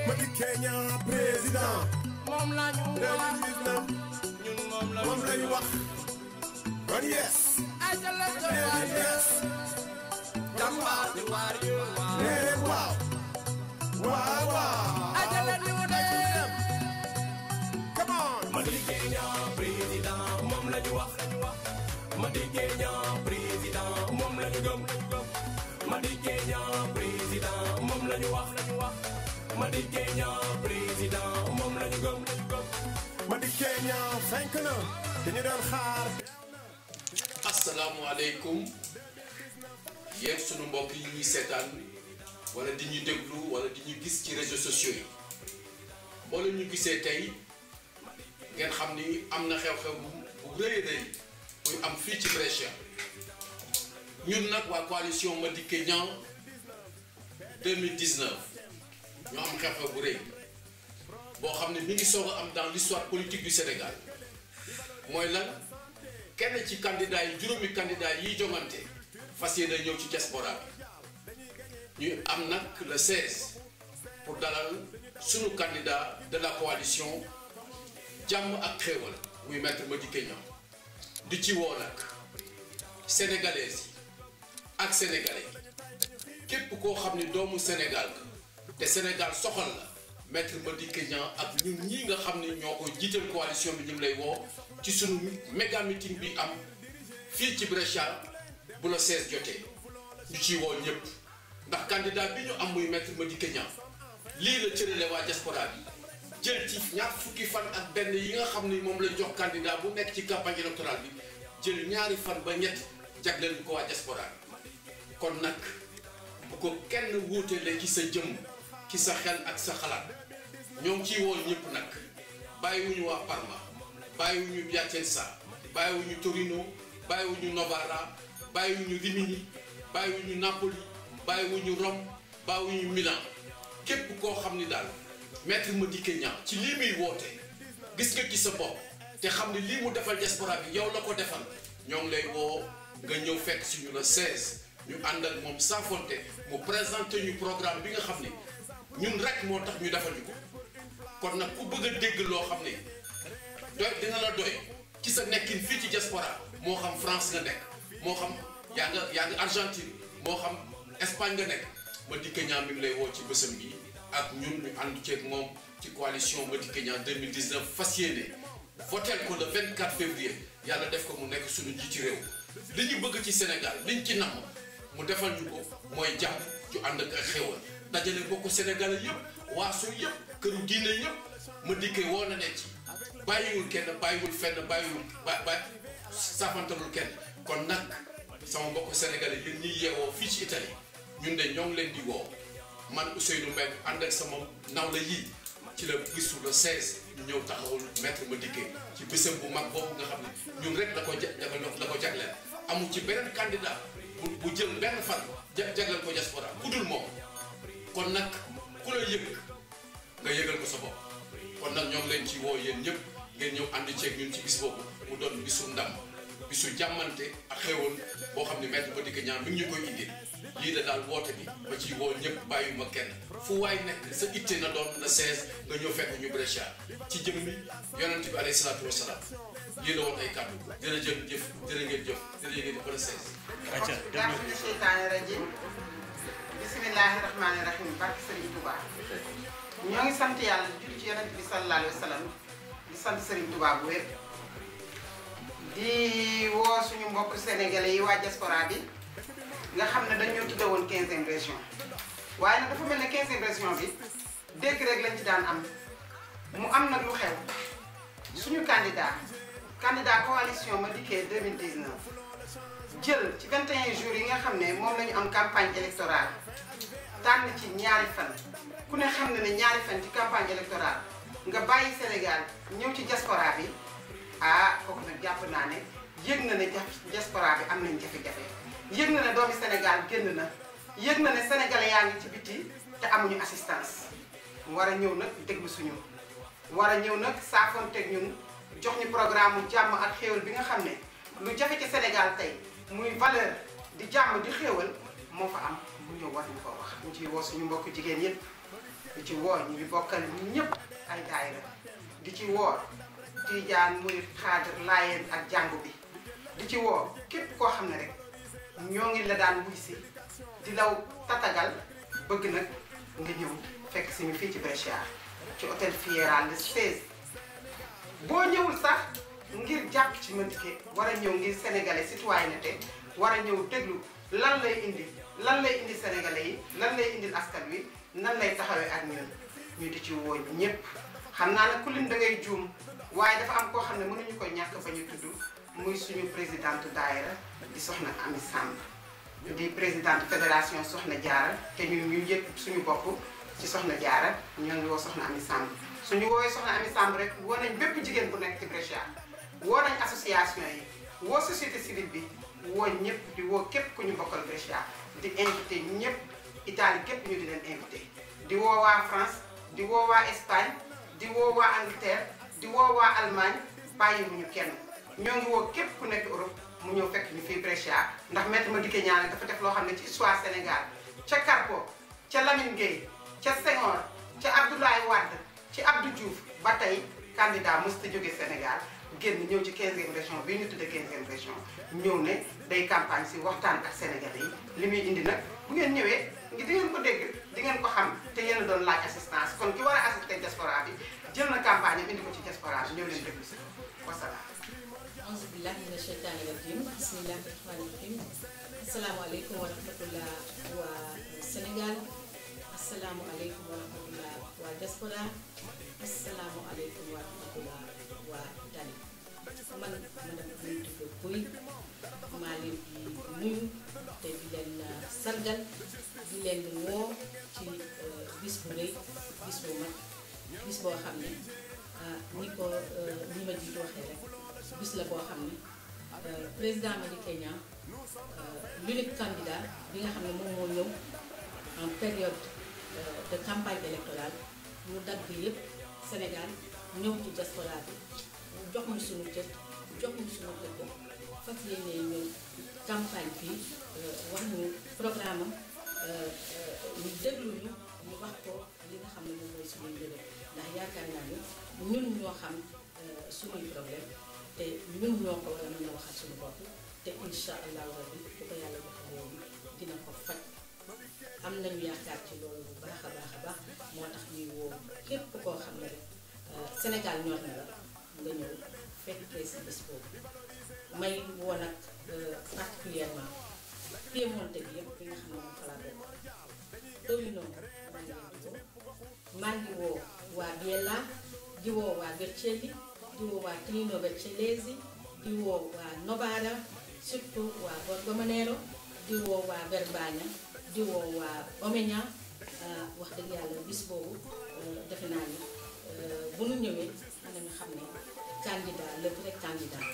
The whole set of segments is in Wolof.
Madické Niang président moom la ñu wax 2019 ñun moom la ñu wax kon yes yes jàmbaar di waar yu waaw waaw waaw ajala ñu dem come on Madické Niang président moom la ñu wax Madické Niang président moom la ñu gëm Madické Niang président moom la ñu wax Madické Niang président moom la ñu gëm Madické Niang fenk na dañu doon xaar. asalaamualeykum yéen sunu mbokk yi ñuy seetaan wala di ñu déglu wala di ñu gis ci réseaux sociaux yi boo leen ñu gisee tey ngeen xam ni am na xew-xew bu rëy rëy muy am fii ci Brescia ñun nag waa coalition Madické Niang 2019 ñoo am xew-xew bu rëy boo xam ne mi ngi soog a am dans l'histoire politique du Sénégal mooy lan kenn ci candidat yi juróomi candidat yiy jongante fas yéene ñëw ci diaspora bi ñu am nag le 16 pour dalal sunu candidat de la coalition jàmm ak xéewal muy maître Madické Niang di ci woo nag sénégalaises yi ak sénégalais yi képp koo xam ne doomu Sénégal te Sénégal soxal la maître Madické Niang ak ñun ñii nga xam ne ñoo ko jiital coalition bi ñu ngi lay woo ci sunu méga meeting bi am fii ci Brescia bu la 16 jotee ñu ciy woo ñëpp ndax candidat bi ñu am muy maître Madické Niang lii la cërale waa diaspora bi jël ci ñaar fukki fan ak benn yi nga xam ni moom lañ jox candidat bu nekk ci campagne électorale bi jël ñaari fan ba ñett jagleel ko waa diaspora bi kon nag bu ko kenn wuutelee ci sa jëmm ci sa xel ak sa xalaat ñoo ngi ciy woo ñëpp nag bàyyiwuñu waa Parma bàyyiwuñu Piacenza bàyyiwuñu Torino bàyyiwuñu Novara bàyyiwuñu Rimini bàyyiwuñu Napoli bàyyiwuñu Rome bàyyiwuñu Milan képp koo xam ni daal maître Madické Niang ci lii muy woote gis nga ci sa bopp te xam ni lii mu defal diaspora bi yow la ko defal ñoo ngi lay woo nga ñëw fekk suñu le 16 ñu ànd ak moom saafonte mu présenté ñu programme bi nga xam ni ñun rek moo tax ñu defal ñu ko kon nag ku bëgg a dégg loo xam ne doy dina la doy ci sa nekkin fii ci diaspora moo xam France nga nekk moo xam yaa ngi Argentine moo xam Espagne nga nekk Madické Niang mi ngi lay woo ci bésam bi ak ñun ñu ànd ceeg moom ci coalition Madické Niang 2019 fas yéene votel ko le 24 février yàlla def ko mu nekk suñu njiiti réew li ñu bëgg ci Sénégal liñ ci namm mu defal ñu ko mooy jàmm ju ànd ak xéwal dajale bokk Sénégalais yëpp waaso yëpp këru diine yëpp Madické woo na ne ci bàyyiwul kenn bàyyiwul fenn bàyyiwul safantalul kenn kon nag sama mbokk sénégalais yéen ñiy yeewoo fii ci Italie ñun de ñoo ngi leen di woo man Ousseynou Mbengue ànd ak sama nawla yii ci la gisu le 16 ñu ñëw taxawul maître Madické ci bésam bu mag boobu nga xam ne ñun rek la ko jagleel amul ci beneen candidat bu jël benn fan jagleel ko diaspora ku dul moom kon nag ku la yëg nga yëgal ko sa bopp kon nag ñoo ngi leen ci woo yéen ñëpp ngeen ñëw ànd ceeg ñun ci bis boobu mu doon bisu ndam bisu jàmmante ak xéewal boo xam ne maître Madické Niang mi ngi ñu koy indil lii da daal woote bi ba ci woo ñëpp bàyyuma kenn fu waay nekk sa itte na doon na 16 nga ñëw fekk ñu Brescia ci jëmmi yonent bi alayhi salaatu wasalaam lii la woon ay kàddu jërëjëf jërë ngeen jëf jërë ngeen jëf ba le 16. mina seytaani rajim bismillahi rahmaani rahim barke Serigne Touba ñoo ngi sant yàlla di julli ci yonent bi sallallahu alayhi wa sallam di sant Serigne Touba bu wér di woo suñu mbokk sénégalais yi waa diaspora bi nga xam ne dañoo tudde woon 15e région waaye nag dafa mel ne 15e région bi dégg rek lañ ci daan am mu am nag lu xew suñu candidat coalition Madické 2019 jël ci 21 jours yi nga xam ne moom la ñu am campagne électorale tànn ci ñaari fan ku ne xam ne ñaari fan ci campagne électorale nga bàyyi Sénégal ñëw ci diaspora bi ah kooku nag jàpp naa ne yëg na ne diaspora bi am nañ jafe-jafe yëg na ne doomi Sénégal génn na yëg na ne sénégalais yaa ngi ci biti te amuñu assistance war a ñëw nag déglu suñu war a ñëw nag saafoonteeg ñun jox ñu programme mu jàmm ak xéewal bi nga xam ne lu jafe ci Sénégal tey muy valeur di jàmm di xéewal moo fa am ñëw war ñu ko wax ñu ciy woo suñu mbokk jigéen yëpp di ci woo ñu bokkal ñëpp ay daayira di ci woo Tijaan Murit Xaadir Laayeen ak jàngu bi di ci woo képp koo xam ne rek ñoo ngi la daan wuy si di law tatagal bëgg nag nga ñëw fekk si ñu fii ci Brescia ci hôtel Fiera le 16 boo ñëwul sax ngir jàpp ci Mandiké war a ñëw ngir sénégalais citoyenneté war a ñëw déglu lan lay indi sénégalais yi lan lay indil askan wi nan lay taxawee ak ñun ñu di ci woo ñëpp xam naa nag ku lim da ngay juum waaye dafa am koo xam ne mënuñu ko ñàkk ba ñu tudd muy suñu présidente daayira di soxna Ami Samb di présidente fédération Soxna Jaara te ñun ñu yëpp suñu bopp ci Soxna Jaara ñoo ngi woo Soxna Ami Samb suñu woowee Soxna Ami Samb rek woo nañ bépp jigéen bu nekk ci Brescia woo nañ association yi woo société civile bi woo ñëpp di woo képp ku ñu bokkal Brescia di invité ñëpp Italie képp ñu di leen invité di woo waa France di woo waa Espagne di woo waa Angleterre di woo waa Allemagne bàyyiwuñu kenn ñoo ngi woo képp ku nekk Europe mu ñëw fekk ñu fii Brescia ndax Maître Madické Niang dafa def loo xam ne ci histoire Sénégal ca Carpo ca Lamine Gueye ca Senghor ca Abdoulaye Wade ci Abdou Diouf ba tey candidat mës ta jóge Sénégal génn ñëw ci 15e région bii ñu tudde 15e région ñëw ne day campagne si waxtaan ak sénégalais yi li muy indi nag bu ngeen ñëwee di ngeen ko dégg di ngeen ko xam te yéen a doon laaj assistance kon ki war a assister diaspora bi jël na campagne am indi ko ci diaspora bi ñëw leen déglu si wasalaam. auzu billahi mina sheytaani rajim bismillahi rahmaani rahim asalaamaaleykum wa rahmatullah waa Sénégal asalaamualeykum wa rahmatullah waa diaspora asalaamualeykum wa rahmatullah waa Italie man madame Aminata Pouye maa leen di nuyu te di leen sargal di leen woo ci bis bu rëy bis bu mag bis boo xam ne ni ko ni ma jiitu waxee rek bis la boo xam ne président Madické Niang l'unique candidat bi nga xam ne moom moo ñëw en période de campagne électorale mu dagg yëpp Sénégal ñëw ci diaspora bi jox ñu suñu cër jox ñu suñu dëkk fas yéene ñëw campagne fii wax ñu programme am ñu déglu ñu wax ko li nga xam ne moom mooy suñuy njëriñ ndax yaakaar naa ni ñun ñoo xam suñuy problème te ñun ñoo ko war a mën a waxal suñu bopp te incha allahu rabbi bu ko yàlla joxe réew mi dina ko faj am nañu yaakaar ci loolu bu baax a baax a baax moo tax ñuy woo képp koo xam ne rek Sénégal ñor na la nga ñëw fekkee si bés boobu may woo nag particulièrement Piemonte bi yëpp bi nga xam ne moom fa laa bokk Torino maa ngi woo waa Biella di woo waa Vercelli di woo waa Trino Vercellesi di woo waa Novara surtout waa Borgo Manero di woo waa Verbania di woo waa Omegna wax dëgg yàlla bis boobu defe naa ni bu nu ñëwee dinañu xam ne candidat le vrai candidat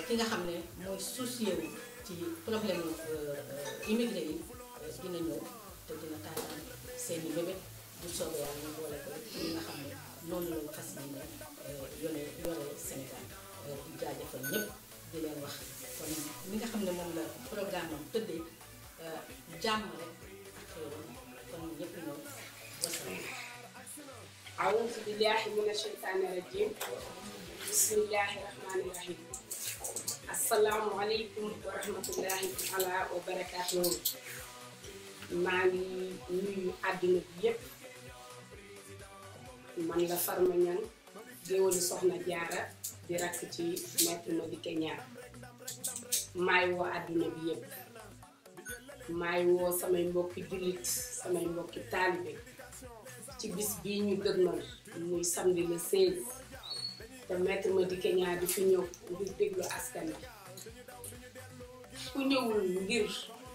ki nga xam ne mooy soucié wu ci problème immigré yi dina ñëw te dina taataan seen i bébé bu soobee yàlla ñu boole ko li nga xam ne noonu lañu fas yéene yore Sénégal di jaajëfal ñëpp di leen wax kon li nga xam ne moom la programme am tëddee jàmm rek ak xéewal kon ñëpp ñëw wasalaam. أعوذ بالله من الشيطان الرجيم بسم الله الرحمن الرحيم السلام عليكم ورحمة الله تعالى وبركاته maa ngi nuyu àdduna bi yépp man la Farma Niang géwëlu Soxna Jaara di rakk ci Maître Madické Niang maay woo àdduna bi yépp maay woo samay mbokki jullit samay mbokki taalibe ci bis bii ñu dëgmal muy samedi le 16 te Maître Madické Niang di fi ñëw ngir déglu askan bi ku ñëwul ngir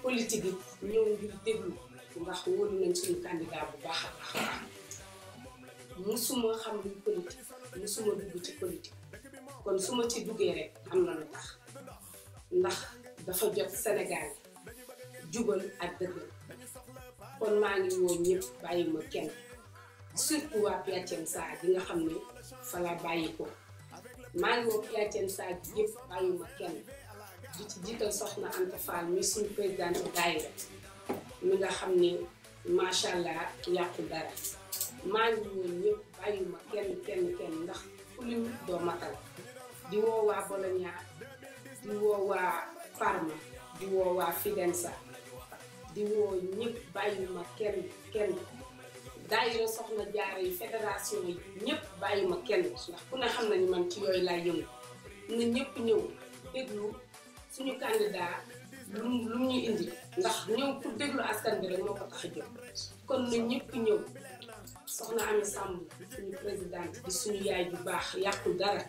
politique yi ñëw ngir déglu ndax wóolu nañ suñu candidat bu baax a baax musuma xam luy politique musuma dugg ci politique kon su ma ci duggee rek am na lu tax ndax dafa jot Sénégal jubal ak dëgg kon maa ngi woo ñëpp bàyyi ma kenn surtout waa Piacenza gi nga xam ne fa la bàyyi ko maa ngi woo Piacenza gi yëpp bàyyi ma kenn di ci jiital soxna Anta Fall mi suñu présidente daayira mi nga xam ni macha allah yàqu dara maa ngi woon ñëpp bàyyuma kenn ndax ku lim doo matal di woo waa Bologna di woo waa Parma di woo waa Fidenza di woo ñëpp bàyyuma kenn daayira Soxna Jaara yi fédération yi ñëpp bàyyuma kenn ndax ku ne xam nañu man ci yooyu laay yëngu na ñëpp ñëw déglu suñu candidat lu ñu indi ndax ñëw pour déglu askan bi rek moo ko tax a jóg kon na ñëpp ñëw soxna Ami Samb suñu présidente di suñu yaay bu baax yàqul dara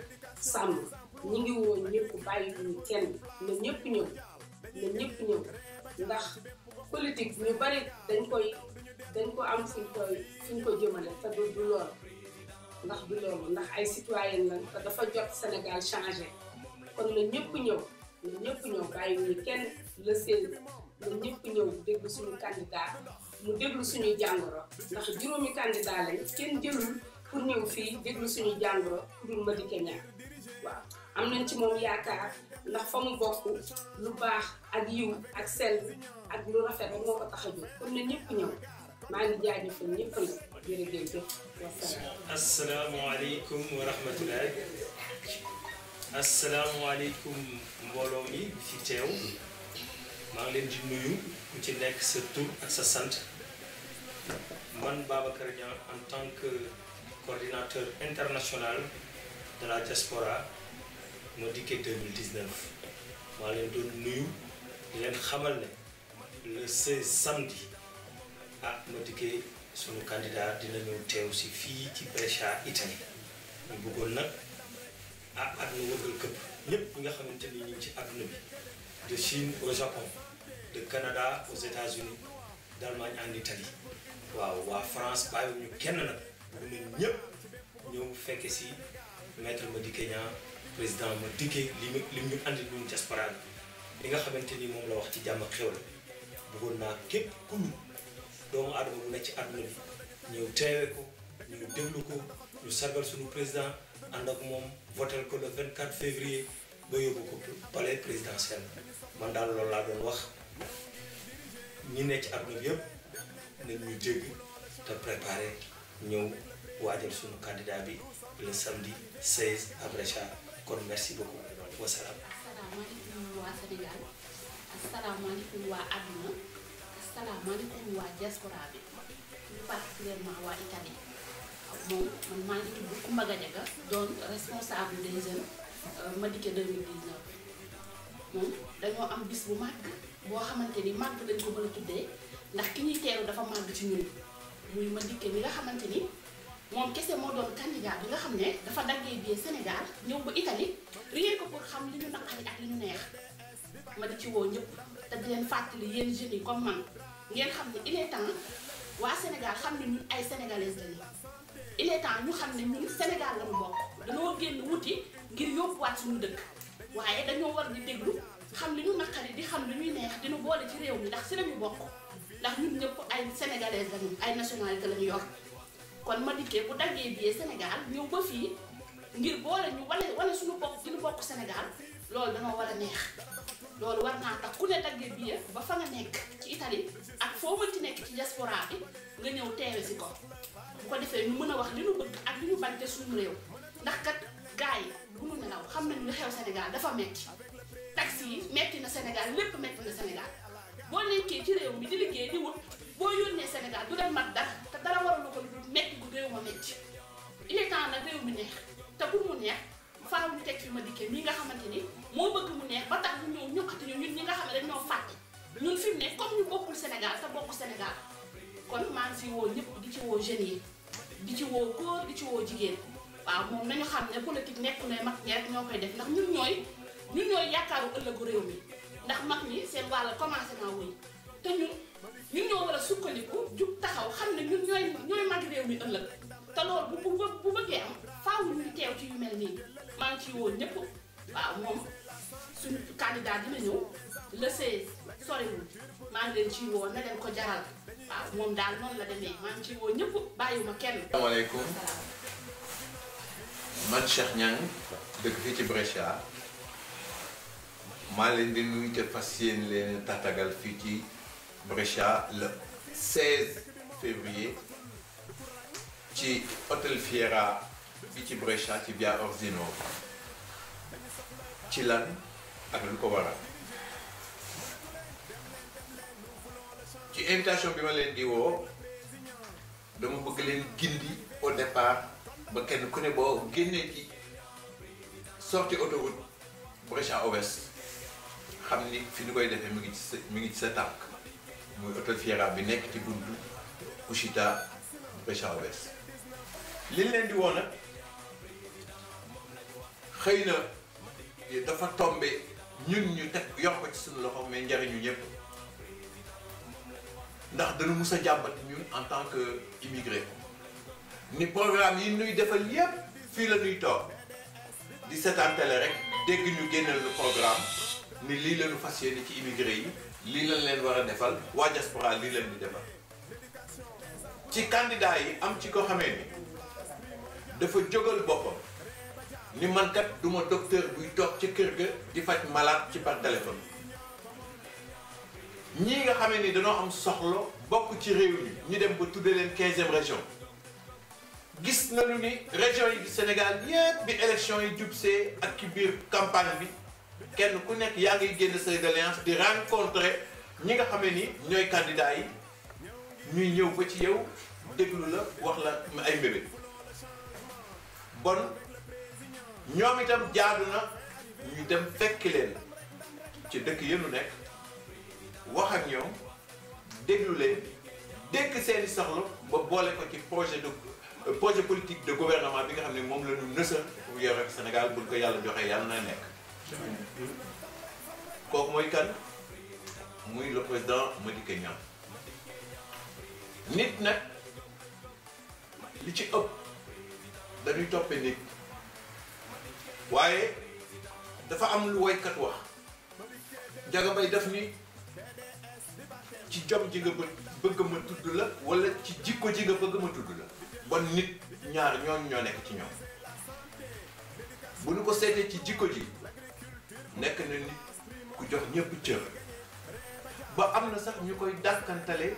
Samb ñi ngi woo ñëpp bàyyiwuñu kenn na ñëpp ñëw ndax politique ñu bari dañ ko am fuñ ko jëmale te du lool ndax du loolu ndax ay citoyen lañ te dafa jot Sénégal changé kon na ñëpp ñëw bàyyiwuñu kenn le 16 na ñëpp ñëw déglu suñu candidat mu déglu suñuy jàngoro ndax juróomi candidat lañ kenn jëlul pour ñëw fii déglu suñuy jàngoro pour dul Madické Niang waaw am nañ ci moom yaakaar ndax fa mu bokk lu baax ak yiw ak sell ak lu rafet rek moo ko tax a jóg kon na ñëpp ñëw maa ngi jaajëfal ñëpp la jërëjëf wasalaam. asalaamaaleykum wa rahmatulah. asalaamaaleykum mbooloo mi fi teew maa ngi leen di nuyu ku ci nekk sa tur ak sa sant man Babacar Niang en tant que coordinateur international de la diaspora Madické 2019 maa leen doon nuyu di leen xamal ne le 16 samedi Madické sunu candidat dina ñëw teew si fii ci Brescia Italie ñu bëggoon nag àdduna wërgal këpp ñëpp ñi nga xamante ni ñu ngi ci àdduna bi de Chine au Japon de Canada aux États-Unis d'Allemagne en Italie waaw waa France bàyyiwuñu kenn nag bëgg nañu ñëpp ñëw fekke si maître Madické Niang président Madické li ñu andi ñun diaspora bi nga xamante ni moom la wax ci jàmm ak xéwal bëggoon naa képp ku doomu aadama bu nekk ci àdduna bi ñëw teewe ko ñu déglu ko ñu sargal suñu président ànd ak moom votel ko le 24 février ba yóbbu ko palais présidentiel man daal loolu laa doon wax ñi nekk ci àdduna bi yëpp nañ ñu dégg te préparé ñëw waajal suñu candidat bi le samedi 16 à Brescia kon merci beaucoup wasalaam. asalaamaaleykum waa Sénégal asalaamaaleykum waa àdduna asalaamaaleykum waa diaspora bi plus particulièrement waa Italie moom man maa ngi tudd Coumba Gadiaga doon responsable des jeunes Madické 2019 moom dañoo am bis bu màgg boo xamante ni màgg dañ ko mën a tuddee ndax ki ñuy teeru dafa màgg ci ñun muy Madické mi nga xamante ni moom kese moo doon candidat bi nga xam ne dafa daggee biir Sénégal ñëw ba Italie rien que pour xam li ñu naqari ak li ñu neex ma di ci woo ñëpp te di leen fàttali yéen jeunes yi comme man ngeen xam ne il est temps waa Sénégal xam ne ñun ay sénégalaises lañu il est temps ñu xam ne ñun Sénégal lañu bokk dañoo génn wuti ngir yóbbuwaat suñu dëkk waaye dañoo war di déglu xam li ñu naqari di xam li ñuy neex dinu boole ci réew mi ndax si lañu bokk ndax ñun ñëpp ay sénégalaises lañu ay nationalité lañu yor kon Madické bu daggee biyee Sénégal ñëw ba fii ngir boole ñu wane suñu bokk di ñu bokk Sénégal loolu dañoo war a neex loolu war naa tax ku ne daggee biyee ba fa nga nekk ci Italie ak foo mënti nekk ci diaspora bi nga ñëw teewe si ko bu ko defee ñu mën a wax li ñu bëgg ak li ñu bañ te suñu réew ndax kat gars yi bu ñu nelaw xam nañu li xew Sénégal dafa metti taxi yi metti na Sénégal lépp metti na Sénégal boo nekkee ci réew mi di liggéey di wut boo yónnee Sénégal du leen mat dara te dara waralu ko lu metti gu réew ma metti il est temps nag réew mi neex te pour mu neex faaw ñu teg fi Madické mii nga xamante ni moo bëgg mu neex ba tax ñu ñëw ñokkati ñu ñun ñi nga xam ne dañ ñoo fàtte ñun fi mu ne comme ñu bokkul Sénégal te bokk Sénégal kon maa ngi si woo ñëpp di ci woo jeunes yi di ci woo góor di ci woo jigéen waaw moom nañu xam ne politique nekku ne mag ñi rek ñoo koy def ndax ñun ñooy yaakaaru ëllëgu réew mi ndax mag ñi seen wàll commencé naa wëy te ñun ñoo war a sukkandiku jug taxaw xam ne ñun ñooy mag réew mi ëllëg te loolu bu bëggee am faaw ñuy teew ci yu mel nii maa ngi ciy woo ñëpp waaw moom suñu candidat dina ñëw le 16 soriwul maa ngi leen ciy woo na leen ko jaral waaw moom daal noonu la demee maa ngi ciy woo ñëpp bàyyiwuma kenn. asalaamaaleykum man Cheikh Niang dëkk fii ci Brescia maa leen di nuyu te fas yéene leen tàttagal fii ci Brescia le 16 février ci hôtel Fiera bi ci Brescia ci via Orsino ci lan ak lu ko waral ci invitation bi ma leen di woo dama bëgg leen gindi au départ ba kenn ku ne boo génnee ci sortie autoroute Brescia Ovest xam ni fi ñu koy defee mi ngi ci sa tànk muy hôtel Fiera bi nekk ci buntu Uscita Brescia Ovest li leen di woo nag xëy na dafa tombé ñun ñu teg yor ko ci suñu loxo mais njariñu ñëpp ndax dañu mus a jàmbat ñun en tant que immigré ni programme yi nuy defal yépp fii la ñuy toog di seetaan télé rek dégg ñu génneel lu programme ni lii lañu fas yéene ci immigré yi lii lañ leen war a defal waa diaspora lii leen di defal ci candidat yi am ci ko xamee ni dafa jógal boppam ni man kat duma docteur buy toog ci kër ga di faj malade ci par téléphone ñii nga xamee ni dañoo am soxla bokk ci réew mi ñu dem ba tuddee leen 15e région gis nañu ni région yi du Sénégal yépp bi élection yi jubsee ak ci biir campagne bi kenn ku nekk yaa ngi génn say doléance di rencontrer ñi nga xamee ni ñooy candidats yi ñuy ñëw ba ci yow déglu la wax la ay mbébét bon ñoom itam jaadu na ñu dem fekki leen ci dëkk yënu nekk wax ak ñoom déglu leen dégg seeni soxla ba boole ko ci projet politique de gouvernement bi nga xam ne moom la ñu nësa pour yore Sénégal buñ ko yàlla joxee yàlla na nekk kooku mooy kan muy le président Madické Niang nit nag li ci ëpp dañuy toppe nit waaye dafa am lu woykat wax Njaga Mbay def ni ci jom ji nga bëgg ma tudd la wala ci jikko ji nga bëgg ma tudd la bon nit ñaar ñooñ ñoo nekk ci ñoom bu ñu ko seetee ci jikko ji nekk na nit ku jox ñëpp cër ba am na sax ñu koy dàkkantale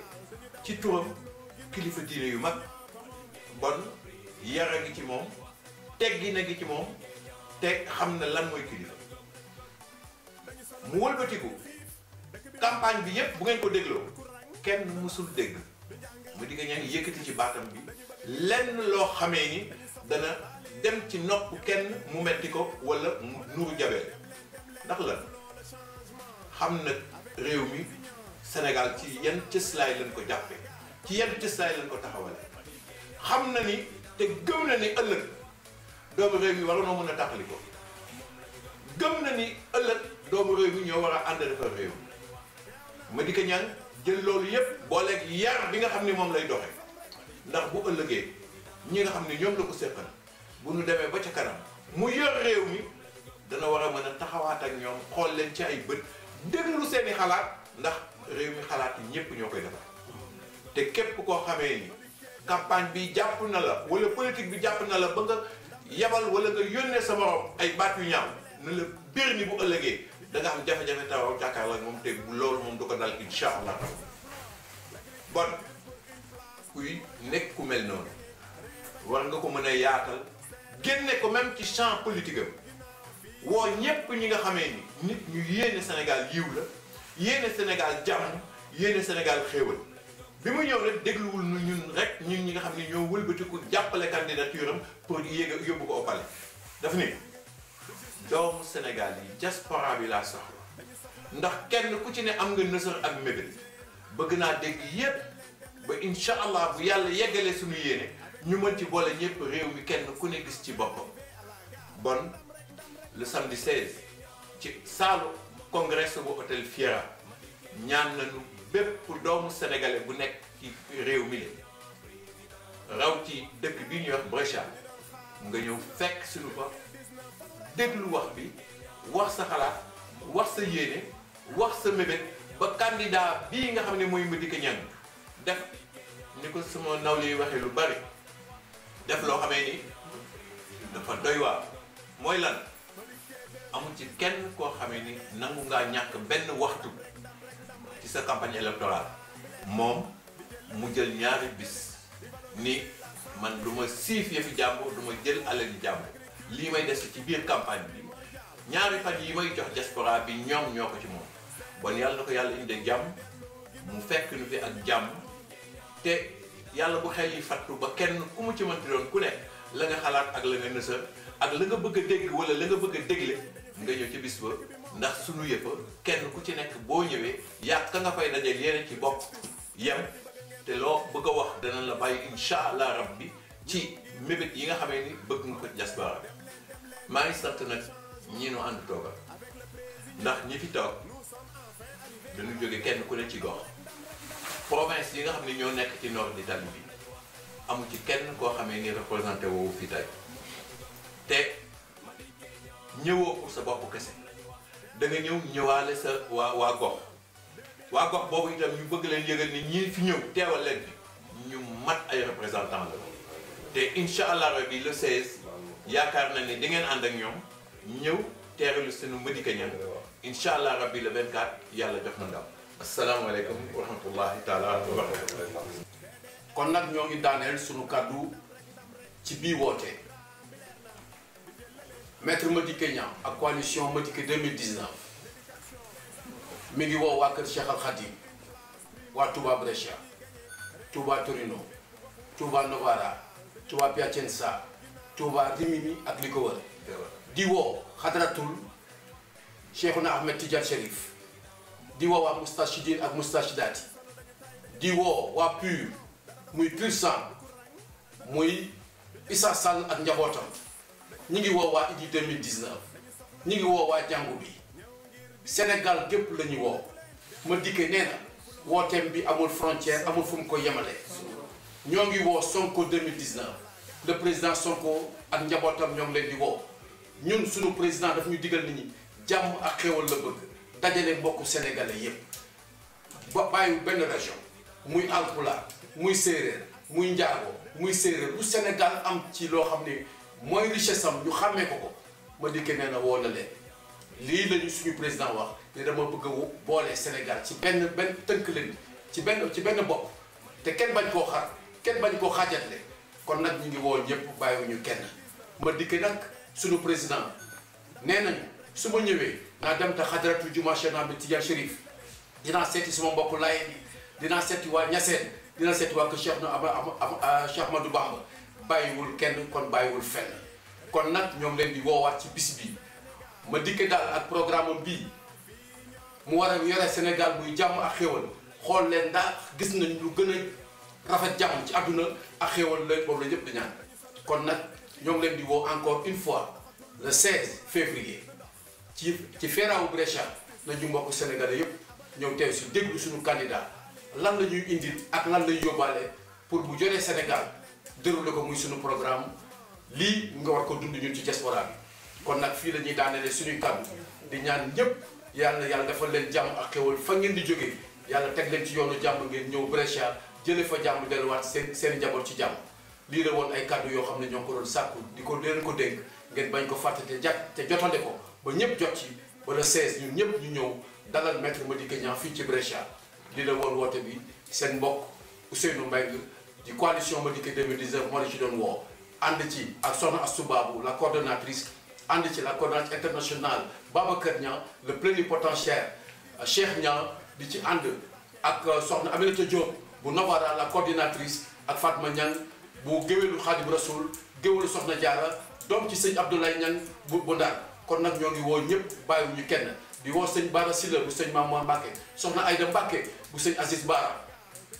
ci turam kilifa diine yu mag bon yara ngi ci moom teggi na ngi ci moom te xam na lan mooy kilifa mu wëlbatiku campagne bi yépp bu ngeen ko dégloo kenn mësul dégg Madické Niang yëkkati ci baatam bi lenn loo xamee ni dana dem ci nopp kenn mu metti ko wala mu nuru jabeel ndax la xam na réew mi Sénégal ci yan cëslaay lañ ko jàppe ci yan cëslaay lañ ko taxawale xam na ni te gëm na ni ëllëg doomu réew mi waroonoo mën a taxali ko gëm na ni ëllëg doomu réew mi ñoo war a ànd defar réew Madické Niang jël loolu yépp booleeg yar bi nga xam ni moom lay doxe ndax bu ëllëgee ñi nga xam ne ñoom la ko séqal bu ñu demee ba ca kanam mu yor réew mi dana war a mën a taxawaat ak ñoom xool leen ci ay bët déglu seeni xalaat ndax réew mi xalaat yi ñépp ñoo koy defar te képp koo xamee ni campagne bi jàpp na la wala politique bi jàpp na la ba nga yabal wala nga yónnee sa morom ay baat yu ñaaw na la bir ni bu ëllëgee da nga am jafe-jafe tawaw jàkkaarloo ak moom te loolu moom du ko dal insha allah bon kuy nekk ku mel noonu war nga ko mën a yaatal génne ko même ci champ politique am woo ñépp ñi nga xamee ni nit ñu yéene Sénégal yiw la yéene Sénégal jàmm yéene Sénégal xéewal bi mu ñëw rek dégluwul nu ñun rek ñun ñi nga xam ne ñoo wëlbatiku jàppale candidature am pour yóbbu ko au palais daf ni doomu Sénégal yi diaspora bi laa soxla ndax kenn ku ci ne am nga nësër ak mébét bëgg naa dégg yépp ba incha allah bu yàlla yeggalee suñu yéene ñu mën ci boole ñépp réew mi kenn ku ne gis ci boppam bon le samedi 16 ci saalu congrès bu hôtel Fiera ñaan nañu bépp doomu sénégalais bu nekk ci réew mi la raw ci dëkk bi ñuy wax Brescia nga ñëw fekk suñu fa déglu wax bi wax sa xalaat wax sa yéene wax sa mébét ba candidat bii nga xam ne mooy Madické Niang def ni ko sama nawle yi waxee lu bari def loo xamee ni dafa doy waar mooy lan amul ci kenn koo xamee ni nangu ngaa ñàkk benn waxtu ci sa campagne électorale moom mu jël ñaari bis ni man du ma siif yëfi jàmbur du ma jël alal yi jàmbur lii may des ci biir campagne bi ñaari fan yi may jox diaspora bi ñoom ñoo ko ci moom bon yàlla na ko yàlla indee jàmm mu fekk nu fi ak jàmm te yàlla bu xel yi fattu ba kenn ku mu ci mënti doon ku nekk la nga xalaat ak la nga nësa ak la nga bëgg a dégg wala la nga bëgg a dégle nga ñëw ci bis ba ndax sunu yëfa kenn ku ci nekk boo ñëwee yàq ka nga fay dajeel yéene ci bopp yem te loo bëgg a wax dana la bàyyi incha allah rabbi ci mébét yi nga xamee ni bëgg nga ko diaspora bi maa ngi sant nag ñi nu ànd toogal ndax ñi fi toog dañu jóge kenn ku ne ci gox province yi nga xam ne ñoo nekk ci nord d'Italie bi amu ci kenn koo xamee ni représenté woowu fi tey te ñëwoo pour sa bopp kese da nga ñëw ñëwaale sa waa gox boobu itam ñu bëgg leen yëgal ni ñii fi ñëw teewal leen fi ñu mat ay représentant la te incha allah rabbi le 16 yaakaar na ni di ngeen ànd ak ñoom ñëw teeralu sunu Madické Niang incha allah rabbi le 24 yàlla jox na ndam. asalaamaaleykum wa rahmatullahi taala wa barakatuh. kon nag ñoo ngi daaneel sunu kàddu ci bii woote maître Madické Niang ak coalition Madické 2019 mi ngi woo waa kër Cheikh Al Khadim waa Touba Brescia Touba Torino Touba Novara Touba Piacenza Touba Rimini ak li ko wër di woo xadratul Cheikhouna Ahmed Tidiane Chérif di woo waa Moustachidine ak Moustachidati di woo waa PUR muy Pur Sang muy Issa Sall ak njabootam ñi ngi woo waa Idy 2019 ñi ngi woo waa jàngu bi Sénégal gépp la ñu woo Madické nee na wooteem bi amul frontière amul fu mu ko yemale ñoo ngi woo Sonko 2019 le président Sonko ak njabootam ñoo ngi leen di woo ñun suñu président daf ñu digal nit ñi jàmm ak xéwal la bëgg dajale mbokku sénégalais yépp ba bàyyi benn région muy alpulaar muy séeréer muy njaago muy séeréer lu Sénégal am ci loo xam ne mooy richesse am ñu xàmmee ko Madické nee na woo na leen lii lañu suñu président wax ne dama bëgg a boole Sénégal ci benn tënk leen ci benn bopp te kenn bañ koo xar kenn bañ koo xaajatle kon nag ñu ngi woo ñëpp bàyyiwuñu kenn Madické nag suñu président nee nañu su ma ñëwee naa dem te xadaratu juma Cheikh Ahmed Tidiane Chérif dinaa seeti suma mbokk Laayeen yi dinaa seeti waa Ñaseen dina seeti waa ko Cheikh Ahmadou Bamba bàyyiwul kenn kon bàyyiwul fenn kon nag ñoom leen di woowaat ci bis bi Madické daal ak programme bii mu war a yore Sénégal muy jàmm ak xéwal xool leen ndax gis nañ lu gën a rafet jàmm ci àdduna ak xéwal leen boobu la ñëpp di ñaan kon nag ñoom leen di woo encore une fois le 16 février ci Ferraou Brescia nañu mbokk sénégalais yëpp ñëw teew si déglu suñu candidat lan la ñuy indil ak lan lay yóbbaale pour bu joree Sénégal déroulé ko muy suñu programme lii nga war ko dund ñun ci diaspora bi kon nag fii la ñuy daanelee suñuy kàddu di ñaan ñëpp yàlla defal leen jàmm ak xéwal fa ngeen di jógee yàlla teg leen ci yoonu jàmm ngeen ñëw Brescia jële fa jàmm delluwaat seen njaboot ci jàmm lii la woon ay kàddu yoo xam ne ñoo ko doon sàkku di ko leen ko dénk ngeen bañ ko fàtte te jotale ko ba ñëpp jot ci ba le 16 ñun ñëpp ñu ñëw dalal maître Madické Niang fii ci Brescia lii la woon woote bi seen mbokk Ousseynou Mbengue di coalition Madické 2019 moo la ci doon woo ànd ci ak Soxna Astou Babou la coordonnatrice ànd ci la coordonnatrice internationale Babacar Niang le plénipotentiaire Cheikh Niang di ci ànd ak Soxna Aminata Diop bu Novara la coordinatrice ak Fatma Niang bu géwélu Khadim Rasoul géwélu Soxna Diarra doom ci sëñ Abdoulaye Niang bu Ndar kon nag ñoo ngi woo ñëpp bàyyiwuñu kenn di woo sëñ Bara Sylla bu sëñ Mamour Mbacké Soxna Aïda Mbacké bu sëñ Aziz Bara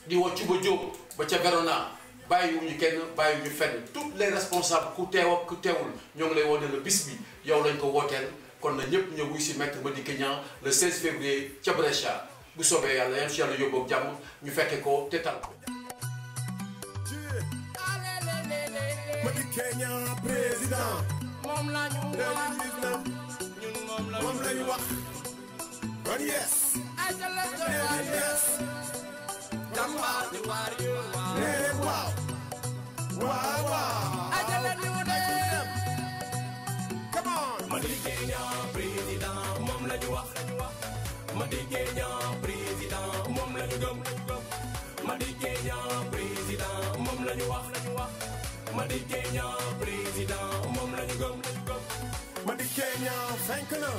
di woo Cuba Diop ba ca Verona bàyyiwuñu kenn bàyyiwuñu fenn tous les responsables ku teew ak ku teewul ñoo ngi lay woo ne la bis bi yow lañ ko wooteel kon na ñëpp ñëw wuy si maître Madické Niang le 16 février ca Brescia bu soobee yàlla yan si yàlla yóbbu ak jàmm ñu fekke ko te tal ko. Madické Niang président moom la ñu wax ñun moom la ñu wax kon yes ay jalla jalla yes jàmbaar di waar yu nee waaw waaw waaw ay jalla di wu dem come on Madické Niang président moom la ñu wax Madické Niang président lañu wax Madické Niang président moom lañu gëm Madické Niang fenk na